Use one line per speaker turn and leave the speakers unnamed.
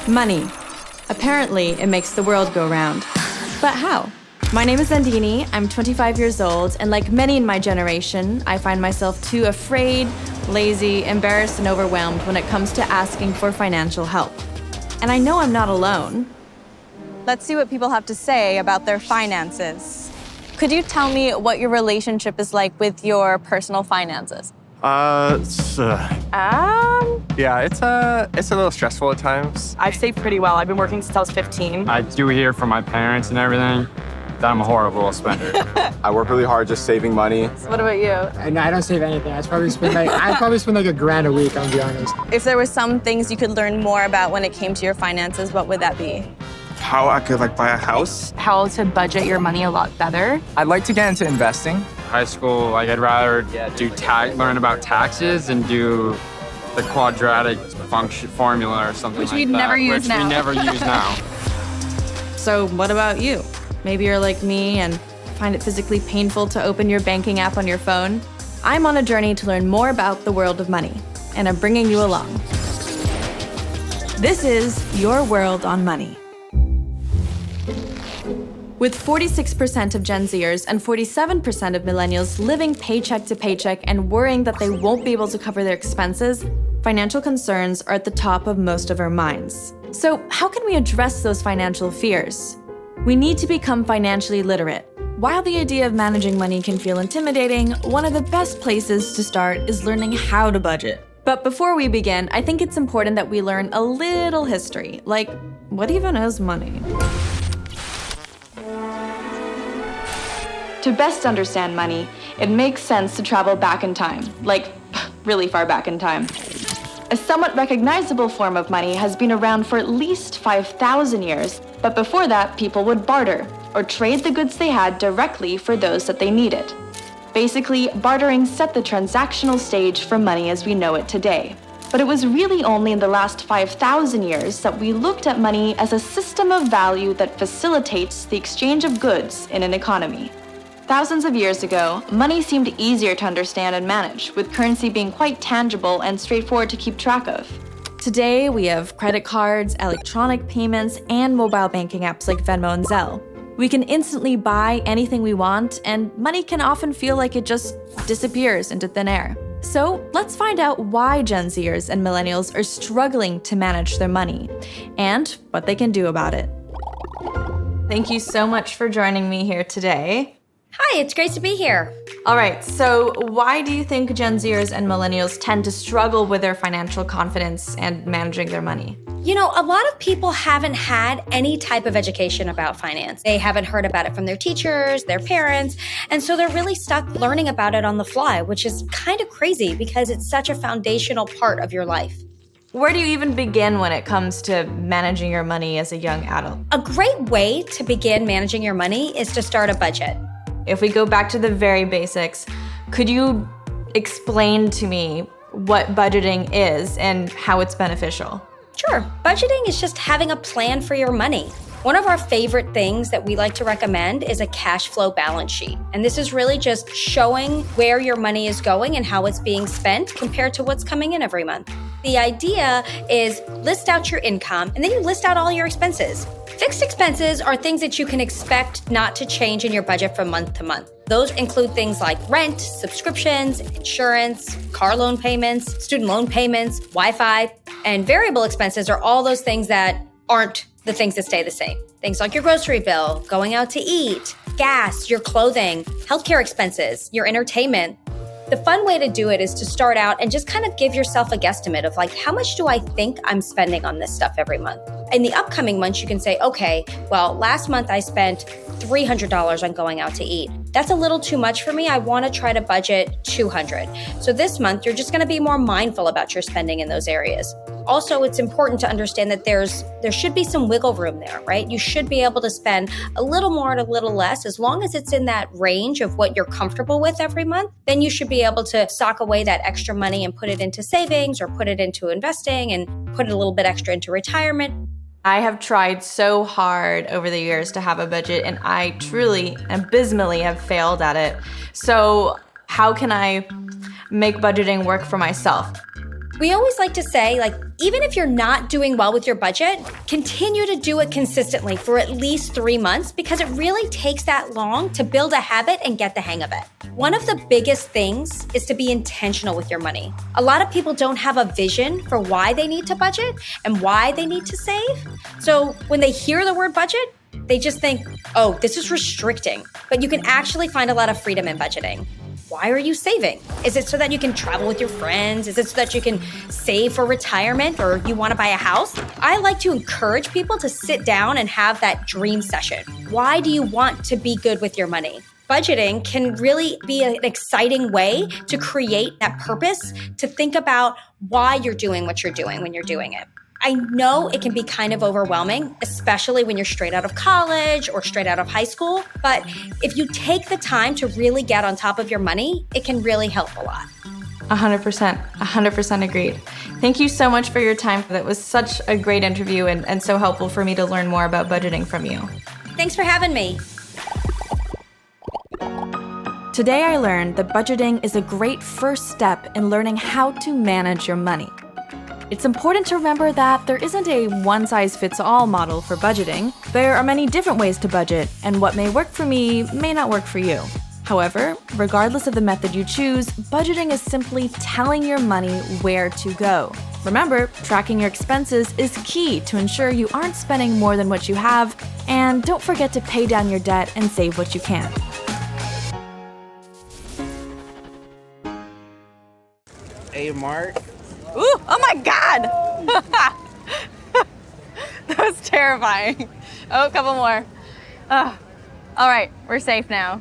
Money. Apparently, it makes the world go round. But how? My name is Andini, I'm 25 years old, and like many in my generation, I find myself too afraid, lazy, embarrassed, and overwhelmed when it comes to asking for financial help. And I know I'm not alone. Let's see what people have to say about their finances. Could you tell me what your relationship is like with your personal finances?
Yeah, it's a little stressful at times.
I've saved pretty well. I've been working since I was 15.
I do hear from my parents and everything that I'm a horrible spender.
I work really hard just saving money.
What about you?
No, I don't save anything. I probably spend like $1,000 a week, I'll be honest.
If there were some things you could learn more about when it came to your finances, what would that be?
How I could buy a house.
How to budget your money a lot better.
I'd like to get into investing.
High school, I'd rather learn about taxes and do the quadratic function formula or something like that.
Which we'd never use now.
Which we never use now.
So what about you? Maybe you're like me and find it physically painful to open your banking app on your phone. I'm on a journey to learn more about the world of money, and I'm bringing you along. This is Your World on Money. With 46% of Gen Zers and 47% of millennials living paycheck to paycheck and worrying that they won't be able to cover their expenses, financial concerns are at the top of most of our minds. So how can we address those financial fears? We need to become financially literate. While the idea of managing money can feel intimidating, one of the best places to start is learning how to budget. But before we begin, I think it's important that we learn a little history, like what even is money? To best understand money, it makes sense to travel back in time, like really far back in time. A somewhat recognizable form of money has been around for at least 5,000 years, but before that, people would barter or trade the goods they had directly for those that they needed. Basically, bartering set the transactional stage for money as we know it today. But it was really only in the last 5,000 years that we looked at money as a system of value that facilitates the exchange of goods in an economy. Thousands of years ago, money seemed easier to understand and manage, with currency being quite tangible and straightforward to keep track of. Today, we have credit cards, electronic payments, and mobile banking apps like Venmo and Zelle. We can instantly buy anything we want, and money can often feel like it just disappears into thin air. So let's find out why Gen Zers and millennials are struggling to manage their money, and what they can do about it. Thank you so much for joining me here today.
Hi, it's great to be here.
All right, so why do you think Gen Zers and millennials tend to struggle with their financial confidence and managing their money?
You know, a lot of people haven't had any type of education about finance. They haven't heard about it from their teachers, their parents, and so they're really stuck learning about it on the fly, which is kind of crazy because it's such a foundational part of your life.
Where do you even begin when it comes to managing your money as a young adult?
A great way to begin managing your money is to start a budget.
If we go back to the very basics, could you explain to me what budgeting is and how it's beneficial?
Sure. Budgeting is just having a plan for your money. One of our favorite things that we like to recommend is a cash flow balance sheet. And this is really just showing where your money is going and how it's being spent compared to what's coming in every month. The idea is list out your income and then you list out all your expenses. Fixed expenses are things that you can expect not to change in your budget from month to month. Those include things like rent, subscriptions, insurance, car loan payments, student loan payments, Wi-Fi, and variable expenses are all those things that aren't the things that stay the same. Things like your grocery bill, going out to eat, gas, your clothing, healthcare expenses, your entertainment. The fun way to do it is to start out and just kind of give yourself a guesstimate of like, how much do I think I'm spending on this stuff every month? In the upcoming months, you can say, okay, well, last month I spent $300 on going out to eat. That's a little too much for me. I want to try to budget $200. So this month, you're just going to be more mindful about your spending in those areas. Also, it's important to understand that there should be some wiggle room there, right? You should be able to spend a little more and a little less. As long as it's in that range of what you're comfortable with every month, then you should be able to sock away that extra money and put it into savings or put it into investing and put a little bit extra into retirement.
I have tried so hard over the years to have a budget, and I truly, abysmally have failed at it. So how can I make budgeting work for myself?
We always like to say, like, even if you're not doing well with your budget, continue to do it consistently for at least 3 months because it really takes that long to build a habit and get the hang of it. One of the biggest things is to be intentional with your money. A lot of people don't have a vision for why they need to budget and why they need to save. So when they hear the word budget, they just think, oh, this is restricting. But you can actually find a lot of freedom in budgeting. Why are you saving? Is it so that you can travel with your friends? Is it so that you can save for retirement or you want to buy a house? I like to encourage people to sit down and have that dream session. Why do you want to be good with your money? Budgeting can really be an exciting way to create that purpose, to think about why you're doing what you're doing when you're doing it. I know it can be kind of overwhelming, especially when you're straight out of college or straight out of high school. But if you take the time to really get on top of your money, it can really help a lot.
100% agreed. Thank you so much for your time. That was such a great interview and so helpful for me to learn more about budgeting from you.
Thanks for having me.
Today I learned that budgeting is a great first step in learning how to manage your money. It's important to remember that there isn't a one-size-fits-all model for budgeting. There are many different ways to budget, and what may work for me may not work for you. However, regardless of the method you choose, budgeting is simply telling your money where to go. Remember, tracking your expenses is key to ensure you aren't spending more than what you have, and don't forget to pay down your debt and save what you can.
Hey, Mark.
Ooh, oh my God! That was terrifying. Oh, a couple more. All right, we're safe now.